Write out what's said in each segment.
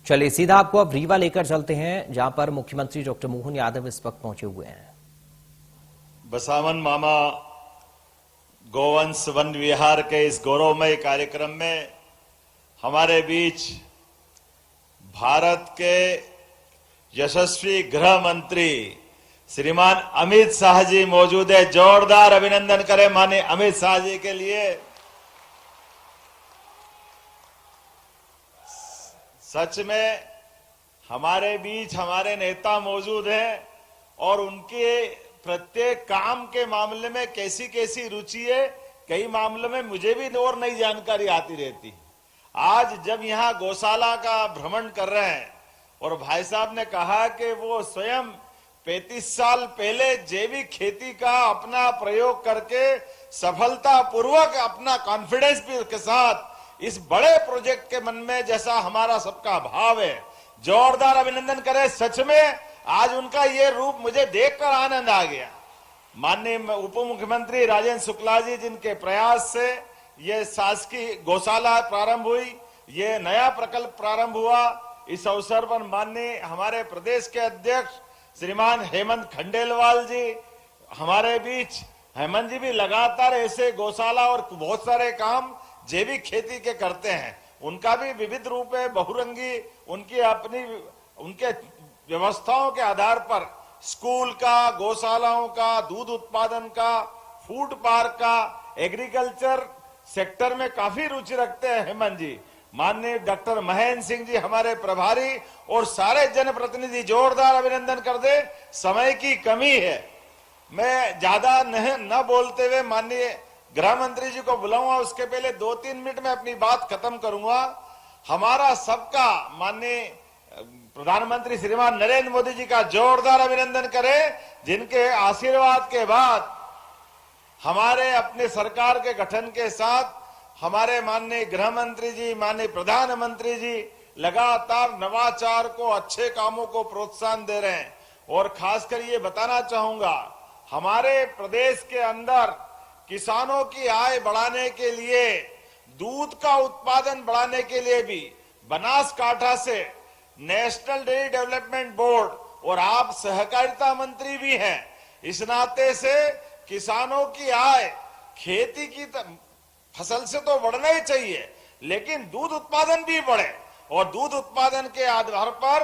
चलिए सीधा आपको अब रीवा लेकर चलते हैं, जहां पर मुख्यमंत्री डॉक्टर मोहन यादव इस वक्त पहुंचे हुए हैं। बसावन मामा गोवंश वन विहार के इस गौरवमय कार्यक्रम में हमारे बीच भारत के यशस्वी गृह मंत्री श्रीमान अमित शाह जी मौजूद है। जोरदार अभिनंदन करें माननीय अमित शाह जी के लिए। सच में हमारे बीच हमारे नेता मौजूद हैं और उनके प्रत्येक काम के मामले में कैसी कैसी रुचि है, कई मामलों में मुझे भी और नई जानकारी आती रहती। आज जब यहाँ गौशाला का भ्रमण कर रहे हैं और भाई साहब ने कहा कि वो स्वयं 35 साल पहले जैविक खेती का अपना प्रयोग करके सफलतापूर्वक अपना कॉन्फिडेंस के साथ इस बड़े प्रोजेक्ट के मन में जैसा हमारा सबका भाव है, जोरदार अभिनंदन करें। सच में आज उनका ये रूप मुझे देखकर आनंद आ गया। माननीय उप मुख्यमंत्री राजेंद्र शुक्ला जी जिनके प्रयास से ये शासकीय गौशाला प्रारंभ हुई, ये नया प्रकल्प प्रारंभ हुआ। इस अवसर पर माननीय हमारे प्रदेश के अध्यक्ष श्रीमान हेमंत खंडेलवाल जी हमारे बीच, हेमंत जी भी लगातार ऐसे गौशाला और बहुत सारे काम जैविक खेती के करते हैं। उनका भी विविध रूप है, बहुरंगी, उनकी अपनी उनके व्यवस्थाओं के आधार पर स्कूल का, गौशालाओं का, दूध उत्पादन का, फूड पार्क का, एग्रीकल्चर सेक्टर में काफी रुचि रखते हैं हेमंत जी। माननीय डॉक्टर महेंद्र सिंह जी हमारे प्रभारी और सारे जनप्रतिनिधि, जोरदार अभिनंदन कर दे। समय की कमी है, मैं ज्यादा न बोलते हुए माननीय गृह मंत्री जी को बुलाऊंगा, उसके पहले 2-3 मिनट में अपनी बात खत्म करूंगा। हमारा सबका माननीय प्रधानमंत्री श्रीमान नरेंद्र मोदी जी का जोरदार अभिनंदन करें, जिनके आशीर्वाद के बाद हमारे अपने सरकार के गठन के साथ हमारे माननीय गृह मंत्री जी, माननीय प्रधानमंत्री जी लगातार नवाचार को, अच्छे कामों को प्रोत्साहन दे रहे हैं। और खासकर ये बताना चाहूंगा, हमारे प्रदेश के अंदर किसानों की आय बढ़ाने के लिए, दूध का उत्पादन बढ़ाने के लिए भी बनासकांठा से नेशनल डेयरी डेवलपमेंट बोर्ड, और आप सहकारिता मंत्री भी हैं, इस नाते से किसानों की आय खेती की फसल से तो बढ़ना ही चाहिए, लेकिन दूध उत्पादन भी बढ़े और दूध उत्पादन के आधार पर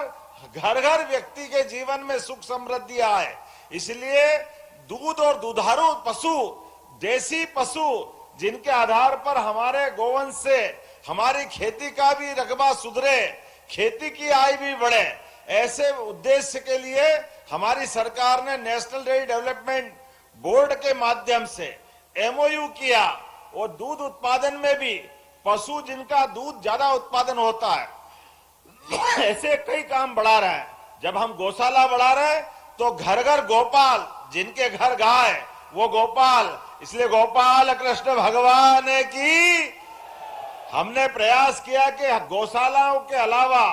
घर घर व्यक्ति के जीवन में सुख समृद्धि आए। इसलिए दूध और दुधारू पशु, देसी पशु, जिनके आधार पर हमारे गोवंश से हमारी खेती का भी रकबा सुधरे, खेती की आय भी बढ़े, ऐसे उद्देश्य के लिए हमारी सरकार ने नेशनल डेयरी डेवलपमेंट बोर्ड के माध्यम से MOU किया और दूध उत्पादन में भी पशु जिनका दूध ज्यादा उत्पादन होता है, ऐसे कई काम बढ़ा रहे हैं। जब हम गौशाला बढ़ा रहे हैं तो घर घर गोपाल, जिनके घर गाय वो गोपाल, इसलिए गोपाल कृष्ण भगवान की हमने प्रयास किया कि गौशालाओं के अलावा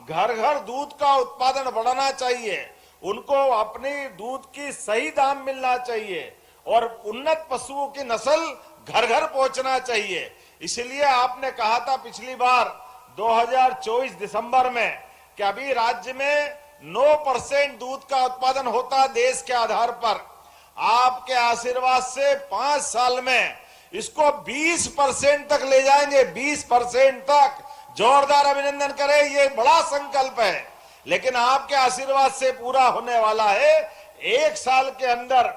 घर घर दूध का उत्पादन बढ़ाना चाहिए, उनको अपनी दूध की सही दाम मिलना चाहिए और उन्नत पशुओं की नस्ल घर घर पहुंचना चाहिए। इसलिए आपने कहा था पिछली बार 2024 दिसंबर में कि अभी राज्य में 9% दूध का उत्पादन होता देश के आधार पर, आपके आशीर्वाद से 5 साल में इसको 20% तक ले जाएंगे, 20% तक। जोरदार अभिनंदन करें, ये बड़ा संकल्प है, लेकिन आपके आशीर्वाद से पूरा होने वाला है। 1 साल के अंदर,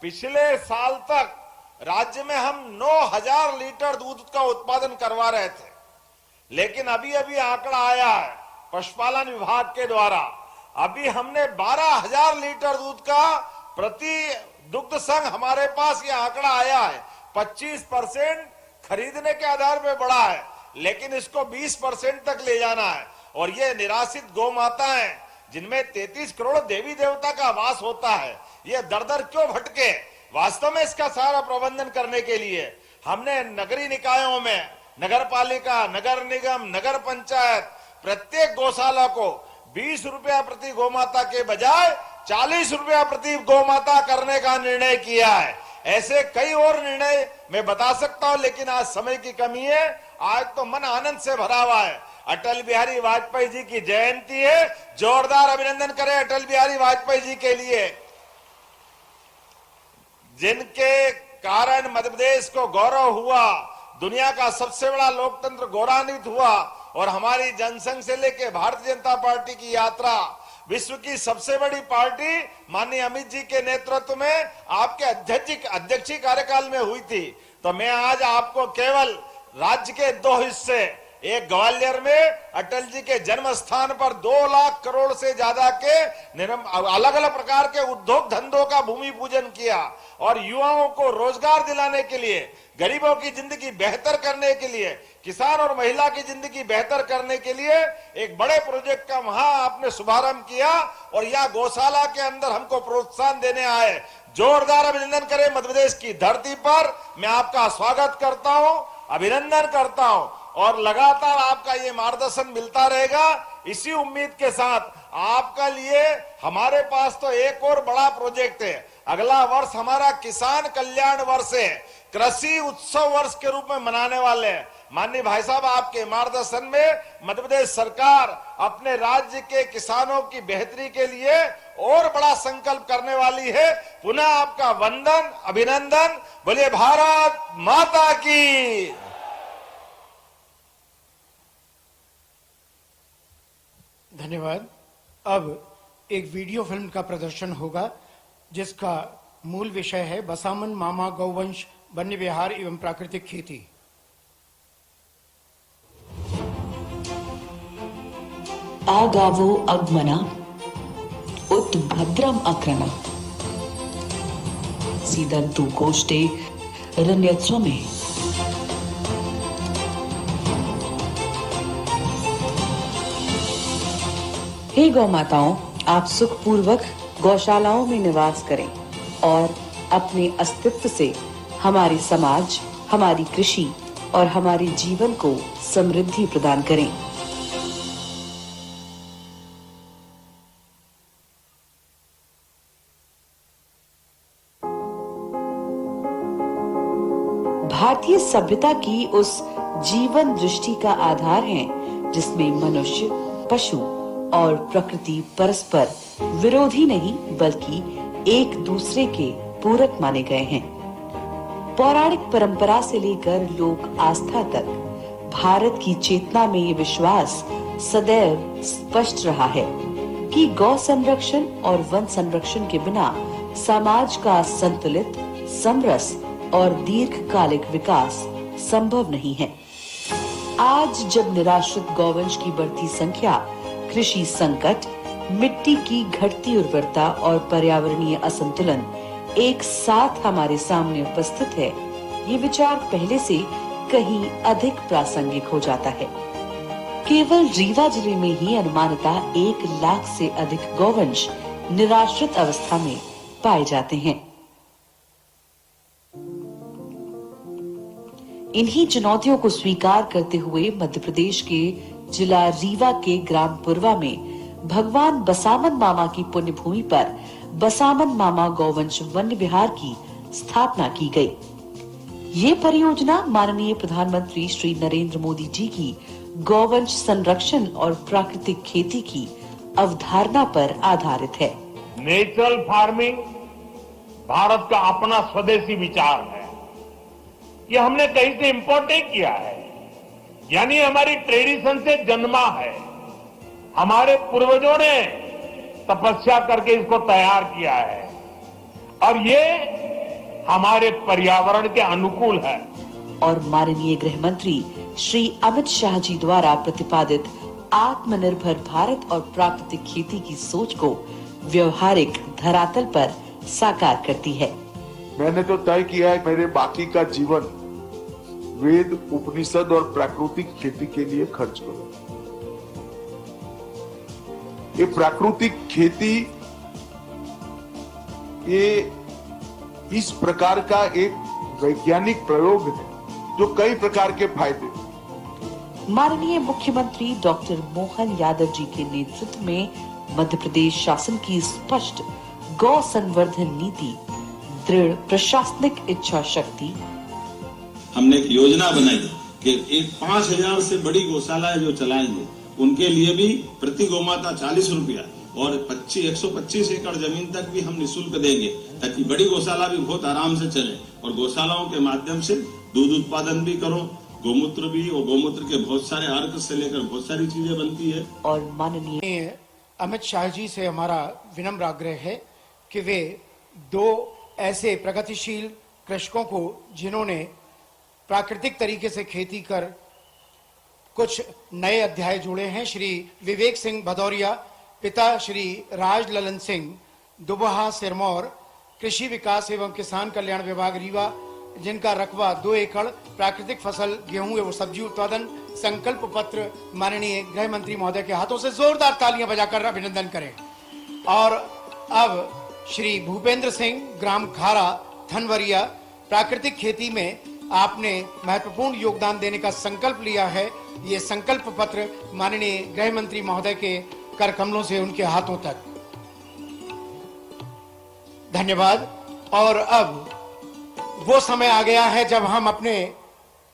पिछले साल तक राज्य में हम 9000 लीटर दूध का उत्पादन करवा रहे थे, लेकिन अभी अभी आंकड़ा आया है पशुपालन विभाग के द्वारा, अभी हमने 12000 लीटर दूध का प्रति दुग्ध संघ हमारे पास ये आंकड़ा आया है। 25% खरीदने के आधार पर बढ़ा है, लेकिन इसको 20% तक ले जाना है। और ये निराश्रित गौ माता है जिनमें 33 करोड़ देवी देवता का वास होता है, ये दर दर क्यों भटके। वास्तव में इसका सारा प्रबंधन करने के लिए हमने नगरीय निकायों में, नगर पालिका, नगर निगम, नगर पंचायत, प्रत्येक गौशाला को 20 रुपया प्रति गौमाता के बजाय 40 रुपया प्रति गौमाता करने का निर्णय किया है। ऐसे कई और निर्णय मैं बता सकता हूं, लेकिन आज समय की कमी है। आज तो मन आनंद से भरा हुआ है। अटल बिहारी वाजपेयी जी की जयंती है। जोरदार अभिनंदन करें अटल बिहारी वाजपेयी जी के लिए, जिनके कारण मध्य प्रदेश को गौरव हुआ, दुनिया का सबसे बड़ा लोकतंत्र गौरवान्वित हुआ और हमारी जनसंघ से लेकर भारतीय जनता पार्टी की यात्रा विश्व की सबसे बड़ी पार्टी माननीय अमित जी के नेतृत्व में आपके अध्यक्षीय कार्यकाल में हुई थी। तो मैं आज आपको केवल राज्य के 2 हिस्से, एक ग्वालियर में अटल जी के जन्म स्थान पर 2 लाख करोड़ से ज्यादा के अलग अलग प्रकार के उद्योग धंधों का भूमि पूजन किया और युवाओं को रोजगार दिलाने के लिए, गरीबों की जिंदगी बेहतर करने के लिए, किसान और महिला की जिंदगी बेहतर करने के लिए एक बड़े प्रोजेक्ट का वहां आपने शुभारंभ किया और यह गौशाला के अंदर हमको प्रोत्साहन देने आए। जोरदार अभिनंदन करें मध्य प्रदेश की धरती पर। मैं आपका स्वागत करता हूं, अभिनंदन करता हूं और लगातार आपका ये मार्गदर्शन मिलता रहेगा। इसी उम्मीद के साथ आपका लिए हमारे पास तो एक और बड़ा प्रोजेक्ट है। अगला वर्ष हमारा किसान कल्याण वर्ष है, कृषि उत्सव वर्ष के रूप में मनाने वाले हैं। माननीय भाई साहब, आपके मार्गदर्शन में मध्य प्रदेश सरकार अपने राज्य के किसानों की बेहतरी के लिए और बड़ा संकल्प करने वाली है। पुनः आपका वंदन, अभिनंदन। बोलिए भारत माता की। धन्यवाद। अब एक वीडियो फिल्म का प्रदर्शन होगा जिसका मूल विषय है बसामन मामा गौवंश, वन्य विहार एवं प्राकृतिक खेती। आगावो अग्मना उत भद्रम अक्रना सीदंतु कोष्टे रण्यत्वमे। हे गौ माताओं, आप सुखपूर्वक गौशालाओं में निवास करें और अपने अस्तित्व से हमारे समाज, हमारी कृषि और हमारे जीवन को समृद्धि प्रदान करें। भारतीय सभ्यता की उस जीवन दृष्टि का आधार है जिसमें मनुष्य, पशु और प्रकृति परस्पर विरोधी नहीं बल्कि एक दूसरे के पूरक माने गए हैं। पौराणिक परंपरा से लेकर लोक आस्था तक भारत की चेतना में ये विश्वास सदैव स्पष्ट रहा है कि गौ संरक्षण और वन संरक्षण के बिना समाज का संतुलित, समरस और दीर्घकालिक विकास संभव नहीं है। आज जब निराश्रित गौवंश की बढ़ती संख्या, कृषि संकट, मिट्टी की घटती उर्वरता और पर्यावरणीय असंतुलन एक साथ हमारे सामने उपस्थित है, ये विचार पहले से कहीं अधिक प्रासंगिक हो जाता है। केवल रीवा जिले में ही अनुमानतः 1 लाख से अधिक गौवंश निराश्रित अवस्था में पाए जाते हैं। इन्हीं चुनौतियों को स्वीकार करते हुए मध्य प्रदेश के जिला रीवा के ग्राम पुरवा में भगवान बसामन मामा की पुण्य भूमि पर बसामन मामा गौवंश वन्य विहार की स्थापना की गई। ये परियोजना माननीय प्रधानमंत्री श्री नरेंद्र मोदी जी की गौवंश संरक्षण और प्राकृतिक खेती की अवधारणा पर आधारित है। नेचुरल फार्मिंग भारत का अपना स्वदेशी विचार है। ये हमने कहीं से इंपोर्ट नहीं किया है, यानी हमारी ट्रेडिशन से जन्मा है। हमारे पूर्वजों ने तपस्या करके इसको तैयार किया है और ये हमारे पर्यावरण के अनुकूल है। और माननीय गृह मंत्री श्री अमित शाह जी द्वारा प्रतिपादित आत्मनिर्भर भारत और प्राकृतिक खेती की सोच को व्यवहारिक धरातल पर साकार करती है। मैंने तो तय किया है मेरे बाकी का जीवन वेद, उपनिषद और प्राकृतिक खेती के लिए खर्च करूं। ये प्राकृतिक खेती ये इस प्रकार का एक वैज्ञानिक प्रयोग है जो कई प्रकार के फायदे। माननीय मुख्यमंत्री डॉक्टर मोहन यादव जी के नेतृत्व में मध्य प्रदेश शासन की स्पष्ट गौ संवर्धन नीति, दृढ़ प्रशासनिक इच्छा शक्ति, हमने एक योजना बनाई कि एक 5,000 से बड़ी गौशालाएं जो चलाएंगे उनके लिए भी प्रति गौमाता 40 रुपया और 125 एकड़ जमीन तक भी हम निःशुल्क देंगे, ताकि बड़ी गौशाला भी बहुत आराम से चले और गौशालाओं के माध्यम से दूध उत्पादन भी करो, गोमूत्र भी, और गोमूत्र के बहुत सारे अर्क से लेकर बहुत सारी चीजें बनती है। और माननीय अमित शाह जी से हमारा विनम्र आग्रह है कि वे दो ऐसे प्रगतिशील कृषकों को, जिन्होंने प्राकृतिक तरीके से खेती कर कुछ नए अध्याय जोड़े हैं, श्री विवेक सिंह भदौरिया, पिता श्री राज ललन सिंह, दुबहा सिरमौर, कृषि विकास एवं किसान कल्याण विभाग रीवा, जिनका रकबा 2 एकड़, प्राकृतिक फसल गेहूं एवं सब्जी उत्पादन, संकल्प पत्र माननीय गृह मंत्री महोदय के हाथों से जोरदार तालियां बजाकर अभिनंदन करें। और अब श्री भूपेंद्र सिंह, ग्राम खारा, धनवरिया, प्राकृतिक खेती में आपने महत्वपूर्ण योगदान देने का संकल्प लिया है। ये संकल्प पत्र माननीय गृह मंत्री महोदय के कर कमलों से उनके हाथों तक। धन्यवाद। और अब वो समय आ गया है जब हम अपने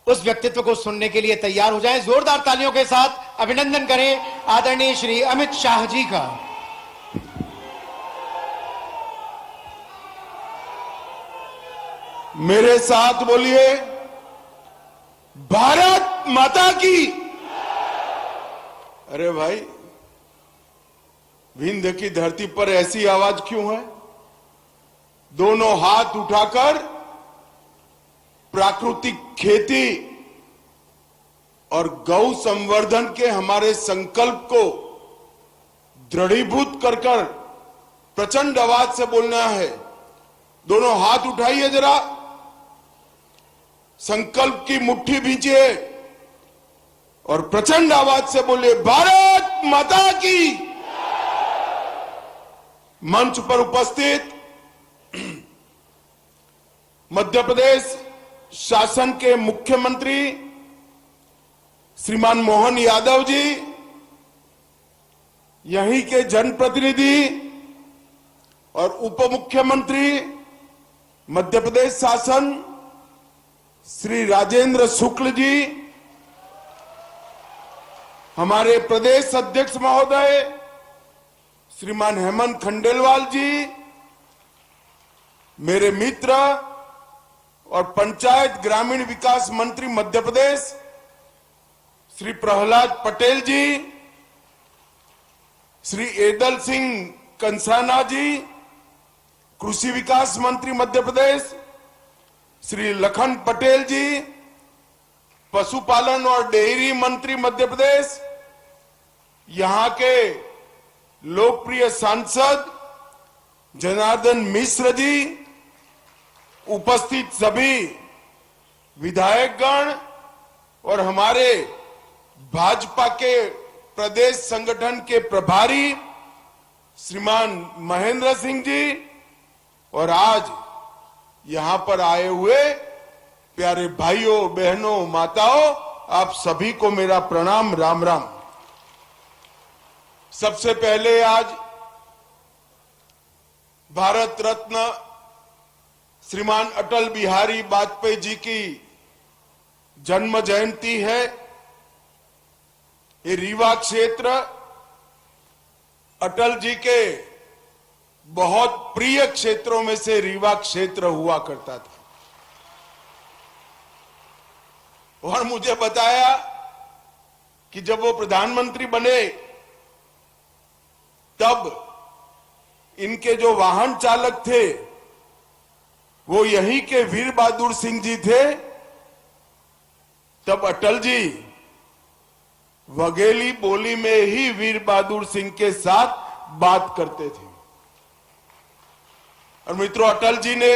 उस व्यक्तित्व को सुनने के लिए तैयार हो जाएं। जोरदार तालियों के साथ अभिनंदन करें आदरणीय श्री अमित शाह जी का। मेरे साथ बोलिए, भारत माता की। अरे भाई, विंध्य की धरती पर ऐसी आवाज क्यों है? दोनों हाथ उठाकर प्राकृतिक खेती और गौ संवर्धन के हमारे संकल्प को दृढ़ीभूत कर प्रचंड आवाज से बोलना है। दोनों हाथ उठाइए जरा, संकल्प की मुट्ठी भींचिए और प्रचंड आवाज से बोलिए, भारत माता की। मंच पर उपस्थित मध्य प्रदेश शासन के मुख्यमंत्री श्रीमान मोहन यादव जी, यहीं के जनप्रतिनिधि और उप मुख्यमंत्री मध्य प्रदेश शासन श्री राजेंद्र शुक्ल जी, हमारे प्रदेश अध्यक्ष महोदय श्रीमान हेमंत खंडेलवाल जी, मेरे मित्र और पंचायत ग्रामीण विकास मंत्री मध्य प्रदेश श्री प्रहलाद पटेल जी, श्री एदल सिंह कंसाना जी, कृषि विकास मंत्री मध्य प्रदेश श्री लखन पटेल जी, पशुपालन और डेयरी मंत्री मध्य प्रदेश, यहां के लोकप्रिय सांसद जनार्दन मिश्र जी, उपस्थित सभी विधायकगण और हमारे भाजपा के प्रदेश संगठन के प्रभारी श्रीमान महेंद्र सिंह जी, और आज यहां पर आए हुए प्यारे भाइयों बहनों माताओं, आप सभी को मेरा प्रणाम, राम राम। सबसे पहले आज भारत रत्न श्रीमान अटल बिहारी वाजपेयी जी की जन्म जयंती है। ये रीवा क्षेत्र अटल जी के बहुत प्रिय क्षेत्रों में से रीवा क्षेत्र हुआ करता था, और मुझे बताया कि जब वो प्रधानमंत्री बने तब इनके जो वाहन चालक थे वो यहीं के वीर बहादुर सिंह जी थे। तब अटल जी वघेली बोली में ही वीर बहादुर सिंह के साथ बात करते थे। और मित्रों, अटल जी ने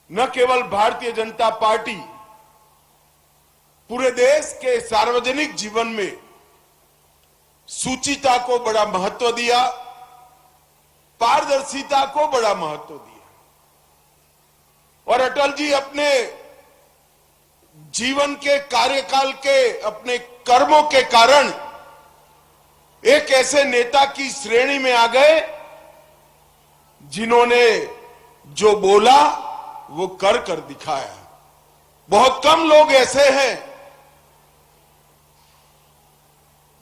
न केवल भारतीय जनता पार्टी, पूरे देश के सार्वजनिक जीवन में शुचिता को बड़ा महत्व दिया, पारदर्शिता को बड़ा महत्व दिया। और अटल जी अपने जीवन के कार्यकाल के अपने कर्मों के कारण एक ऐसे नेता की श्रेणी में आ गए जिन्होंने जो बोला वो कर दिखाया। बहुत कम लोग ऐसे हैं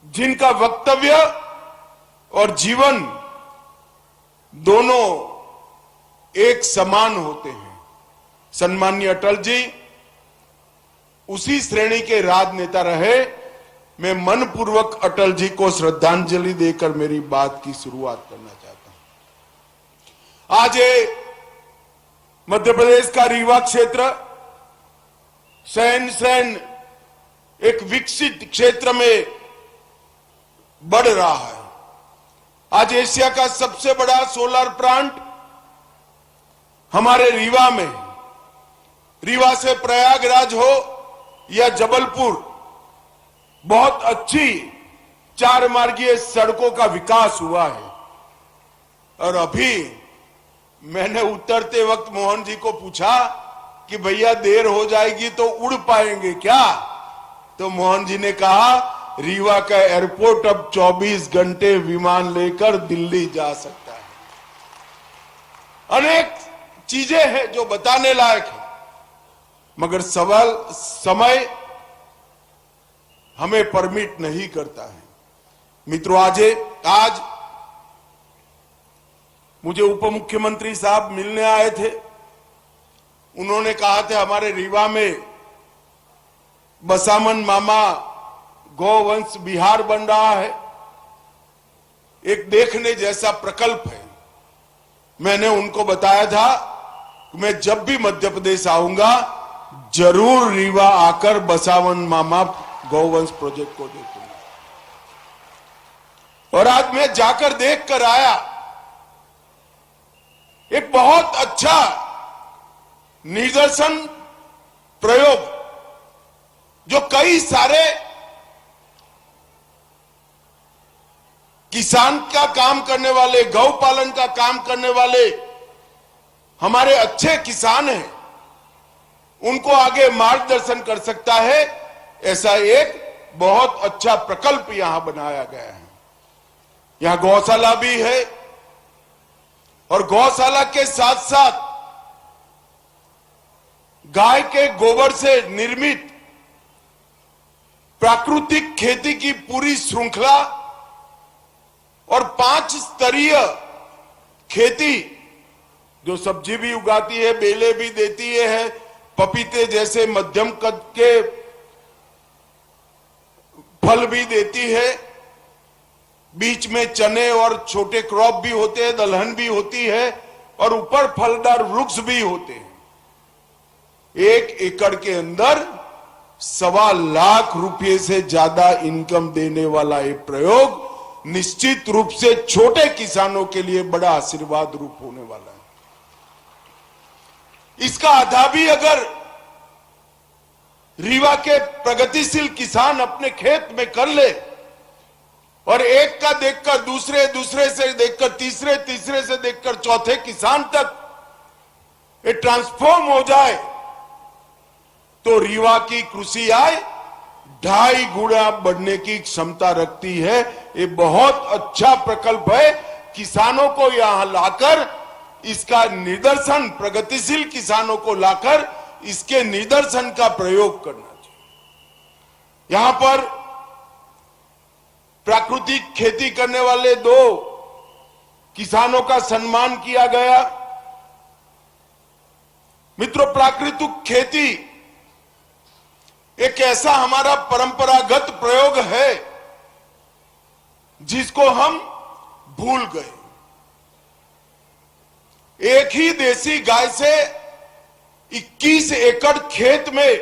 जिनका वक्तव्य और जीवन दोनों एक समान होते हैं। सम्माननीय अटल जी उसी श्रेणी के राजनेता रहे। मैं मनपूर्वक अटल जी को श्रद्धांजलि देकर मेरी बात की शुरुआत करना चाहता हूं। आज ये मध्य प्रदेश का रीवा क्षेत्र सहन एक विकसित क्षेत्र में बढ़ रहा है। आज एशिया का सबसे बड़ा सोलर प्लांट हमारे रीवा में, रीवा से प्रयागराज हो या जबलपुर, बहुत अच्छी 4 मार्गीय सड़कों का विकास हुआ है। और अभी मैंने उतरते वक्त मोहन जी को पूछा कि भैया देर हो जाएगी तो उड़ पाएंगे क्या? तो मोहन जी ने कहा रीवा का एयरपोर्ट अब 24 घंटे विमान लेकर दिल्ली जा सकता है। अनेक चीजें हैं जो बताने लायक है, मगर समय हमें परमिट नहीं करता है। मित्रों, आज मुझे उप मुख्यमंत्री साहब मिलने आए थे। उन्होंने कहा था हमारे रीवा में बसामन मामा गौवंश विहार बन रहा है, एक देखने जैसा प्रकल्प है। मैंने उनको बताया था कि मैं जब भी मध्य प्रदेश आऊंगा जरूर रीवा आकर बसावन मामा गौवंश प्रोजेक्ट को देखूंगा। और आज मैं जाकर देख कर आया, एक बहुत अच्छा निदर्शन प्रयोग जो कई सारे किसान का काम करने वाले, गौ पालन का काम करने वाले हमारे अच्छे किसान हैं, उनको आगे मार्गदर्शन कर सकता है। ऐसा एक बहुत अच्छा प्रकल्प यहां बनाया गया है। यहां गौशाला भी है और गौशाला के साथ साथ गाय के गोबर से निर्मित प्राकृतिक खेती की पूरी श्रृंखला और 5 स्तरीय खेती, जो सब्जी भी उगाती है, बेले भी देती है, पपीते जैसे मध्यम कद के फल भी देती है, बीच में चने और छोटे क्रॉप भी होते हैं, दलहन भी होती है और ऊपर फलदार वृक्ष भी होते हैं। 1 एकड़ के अंदर 1.25 लाख रुपए से ज्यादा इनकम देने वाला ये प्रयोग निश्चित रूप से छोटे किसानों के लिए बड़ा आशीर्वाद रूप होने वाला है। इसका आधा भी अगर रीवा के प्रगतिशील किसान अपने खेत में कर ले और एक का देखकर दूसरे, दूसरे से देखकर तीसरे, तीसरे से देखकर चौथे किसान तक ये ट्रांसफॉर्म हो जाए, तो रीवा की कृषि आय 2.5 गुना बढ़ने की क्षमता रखती है। ये बहुत अच्छा प्रकल्प है। किसानों को यहां लाकर इसका निदर्शन, प्रगतिशील किसानों को लाकर इसके निदर्शन का प्रयोग करना चाहिए। यहां पर प्राकृतिक खेती करने वाले 2 किसानों का सम्मान किया गया। मित्रों, प्राकृतिक खेती एक ऐसा हमारा परंपरागत प्रयोग है जिसको हम भूल गए। एक ही देसी गाय से 21 एकड़ खेत में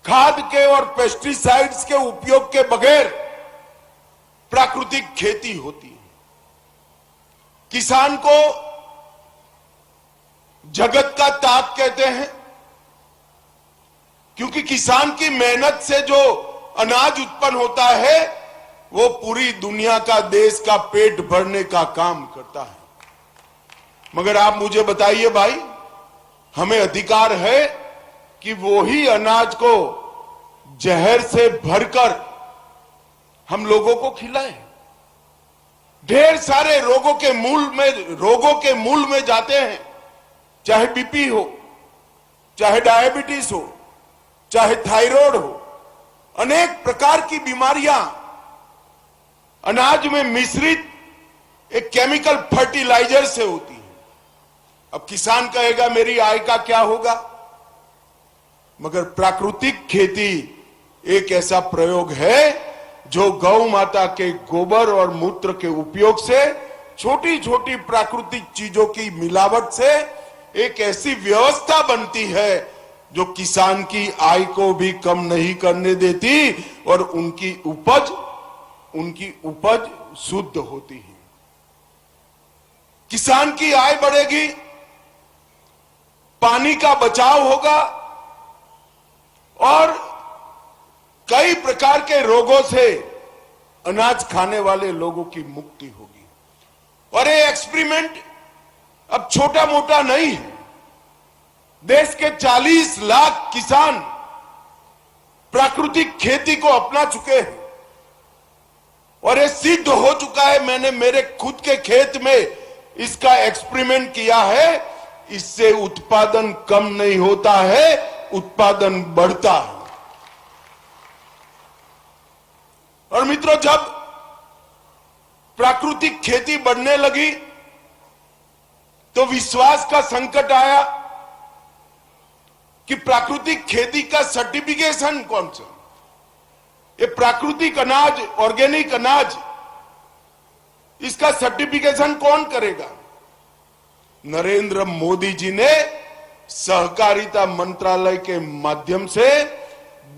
खाद के और पेस्टिसाइड्स के उपयोग के बगैर प्राकृतिक खेती होती है। किसान को जगत का तात कहते हैं, क्योंकि किसान की मेहनत से जो अनाज उत्पन्न होता है वो पूरी दुनिया का, देश का पेट भरने का काम करता है। मगर आप मुझे बताइए भाई, हमें अधिकार है कि वो ही अनाज को जहर से भरकर हम लोगों को खिलाएं। ढेर सारे रोगों के मूल में जाते हैं, चाहे बीपी हो, चाहे डायबिटीज हो, चाहे थायराइड हो, अनेक प्रकार की बीमारियां अनाज में मिश्रित एक केमिकल फर्टिलाइजर से होती है। अब किसान कहेगा मेरी आय का क्या होगा, मगर प्राकृतिक खेती एक ऐसा प्रयोग है जो गौ माता के गोबर और मूत्र के उपयोग से, छोटी छोटी प्राकृतिक चीजों की मिलावट से एक ऐसी व्यवस्था बनती है जो किसान की आय को भी कम नहीं करने देती और उनकी उपज शुद्ध होती है। किसान की आय बढ़ेगी, पानी का बचाव होगा और कई प्रकार के रोगों से अनाज खाने वाले लोगों की मुक्ति होगी। और ये एक्सपेरिमेंट अब छोटा मोटा नहीं है। देश के 40 लाख किसान प्राकृतिक खेती को अपना चुके हैं और ये सिद्ध हो चुका है। मैंने मेरे खुद के खेत में इसका एक्सपेरिमेंट किया है। इससे उत्पादन कम नहीं होता है, उत्पादन बढ़ता है। और मित्रों, जब प्राकृतिक खेती बढ़ने लगी तो विश्वास का संकट आया कि प्राकृतिक खेती का सर्टिफिकेशन कौन सा, ये प्राकृतिक अनाज, ऑर्गेनिक अनाज, इसका सर्टिफिकेशन कौन करेगा। नरेंद्र मोदी जी ने सहकारिता मंत्रालय के माध्यम से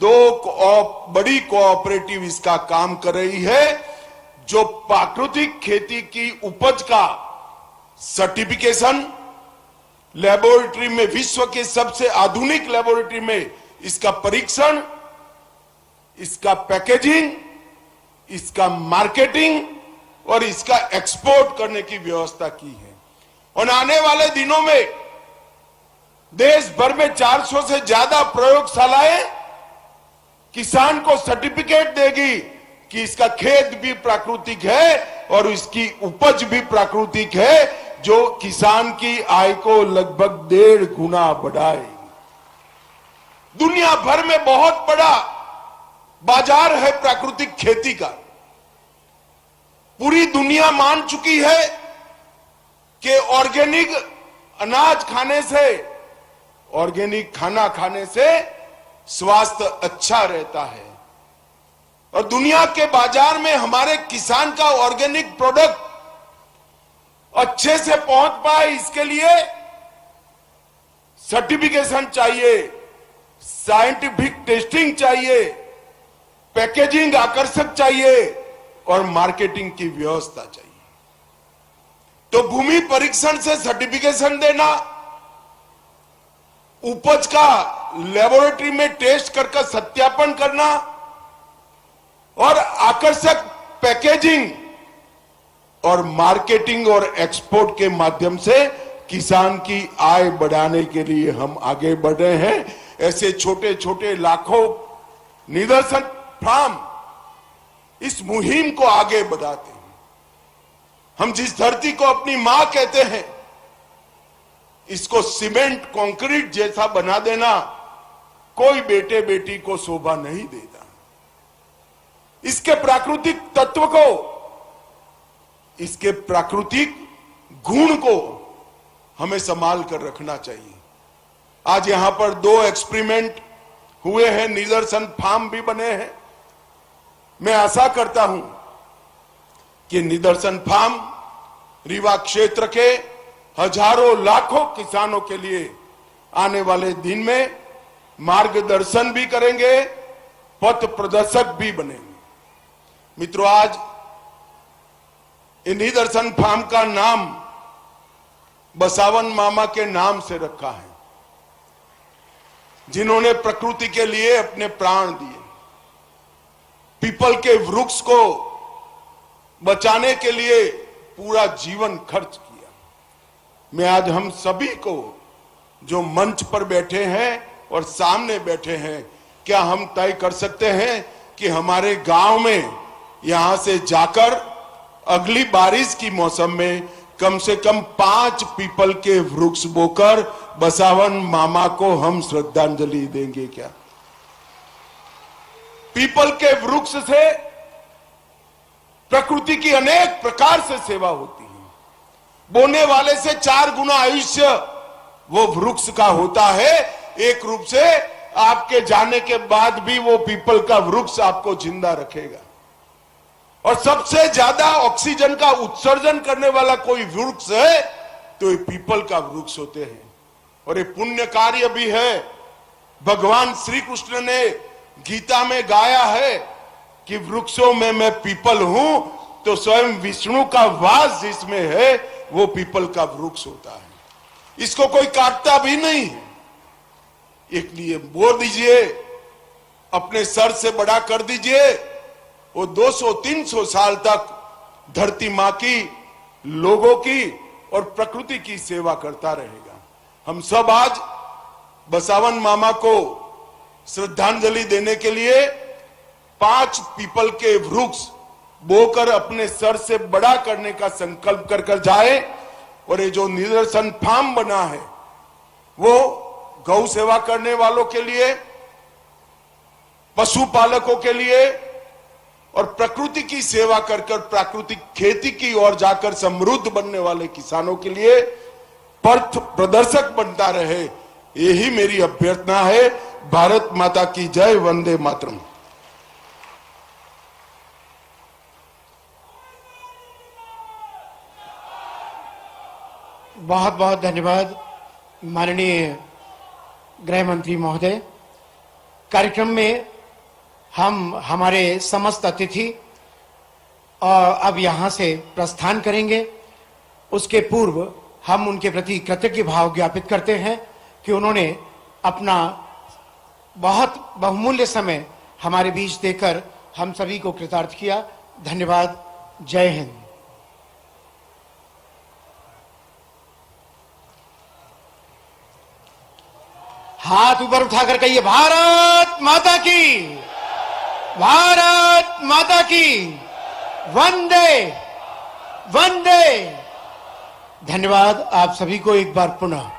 2 बड़ी कोऑपरेटिव इसका काम कर रही है, जो प्राकृतिक खेती की उपज का सर्टिफिकेशन लेबोरेटरी में, विश्व के सबसे आधुनिक लेबोरेटरी में इसका परीक्षण, इसका पैकेजिंग, इसका मार्केटिंग और इसका एक्सपोर्ट करने की व्यवस्था की है। और आने वाले दिनों में देश भर में 400 से ज्यादा प्रयोगशालाएं किसान को सर्टिफिकेट देगी कि इसका खेत भी प्राकृतिक है और इसकी उपज भी प्राकृतिक है, जो किसान की आय को लगभग 1.5 गुना बढ़ाएगी। दुनिया भर में बहुत बड़ा बाजार है प्राकृतिक खेती का। पूरी दुनिया मान चुकी है कि ऑर्गेनिक अनाज खाने से, ऑर्गेनिक खाना खाने से स्वास्थ्य अच्छा रहता है। और दुनिया के बाजार में हमारे किसान का ऑर्गेनिक प्रोडक्ट अच्छे से पहुंच पाए, इसके लिए सर्टिफिकेशन चाहिए, साइंटिफिक टेस्टिंग चाहिए, पैकेजिंग आकर्षक चाहिए और मार्केटिंग की व्यवस्था चाहिए। तो भूमि परीक्षण से सर्टिफिकेशन देना, उपज का लेबोरेटरी में टेस्ट करके सत्यापन करना और आकर्षक पैकेजिंग और मार्केटिंग और एक्सपोर्ट के माध्यम से किसान की आय बढ़ाने के लिए हम आगे बढ़ रहे हैं। ऐसे छोटे छोटे लाखों निदर्शन फार्म इस मुहिम को आगे बढ़ाते हैं। हम जिस धरती को अपनी मां कहते हैं, इसको सीमेंट कंक्रीट जैसा बना देना कोई बेटे बेटी को शोभा नहीं देता। इसके प्राकृतिक तत्व को, इसके प्राकृतिक गुण को हमें संभाल कर रखना चाहिए। आज यहां पर 2 एक्सपेरिमेंट हुए हैं, निदर्शन फार्म भी बने हैं। मैं आशा करता हूं कि निदर्शन फार्म रीवा क्षेत्र के हजारों लाखों किसानों के लिए आने वाले दिन में मार्गदर्शन भी करेंगे, पथ प्रदर्शक भी बनेंगे। मित्रों, आज इन निदर्शन फार्म का नाम बसावन मामा के नाम से रखा है, जिन्होंने प्रकृति के लिए अपने प्राण दिए, पीपल के वृक्ष को बचाने के लिए पूरा जीवन खर्च किया। मैं आज हम सभी को, जो मंच पर बैठे हैं और सामने बैठे हैं, क्या हम तय कर सकते हैं कि हमारे गांव में यहां से जाकर अगली बारिश की मौसम में कम से कम 5 पीपल के वृक्ष बोकर बसावन मामा को हम श्रद्धांजलि देंगे क्या? पीपल के वृक्ष से प्रकृति की अनेक प्रकार से सेवा होती है। बोने वाले से 4 गुना आयुष्य वो वृक्ष का होता है। एक रूप से आपके जाने के बाद भी वो पीपल का वृक्ष आपको जिंदा रखेगा। और सबसे ज्यादा ऑक्सीजन का उत्सर्जन करने वाला कोई वृक्ष है तो ये पीपल का वृक्ष होते हैं। और ये पुण्य कार्य भी है। भगवान श्री कृष्ण ने गीता में गाया है कि वृक्षों में मैं पीपल हूं, तो स्वयं विष्णु का वास जिसमें है वो पीपल का वृक्ष होता है। इसको कोई काटता भी नहीं है। एक लिए बोल दीजिए, अपने सर से बड़ा कर दीजिए, वो 200-300 साल तक धरती मां की, लोगों की और प्रकृति की सेवा करता रहेगा। हम सब आज बसावन मामा को श्रद्धांजलि देने के लिए 5 पीपल के वृक्ष बोकर अपने सर से बड़ा करने का संकल्प कर जाए। और ये जो निदर्शन फार्म बना है वो गौ सेवा करने वालों के लिए, पशुपालकों के लिए और प्रकृति की सेवा कर प्राकृतिक खेती की ओर जाकर समृद्ध बनने वाले किसानों के लिए पथ प्रदर्शक बनता रहे, यही मेरी अभ्यर्थना है। भारत माता की जय, वंदे मातरम। बहुत बहुत धन्यवाद माननीय गृह मंत्री महोदय। कार्यक्रम में हम हमारे समस्त अतिथि और अब यहां से प्रस्थान करेंगे। उसके पूर्व हम उनके प्रति कृतज्ञ भाव ज्ञापित करते हैं कि उन्होंने अपना बहुत बहुमूल्य समय हमारे बीच देकर हम सभी को कृतार्थ किया। धन्यवाद। जय हिंद। हाथ ऊपर उठाकर कहिए, भारत माता की, भारत माता की, वंदे वंदे। धन्यवाद आप सभी को एक बार पुनः।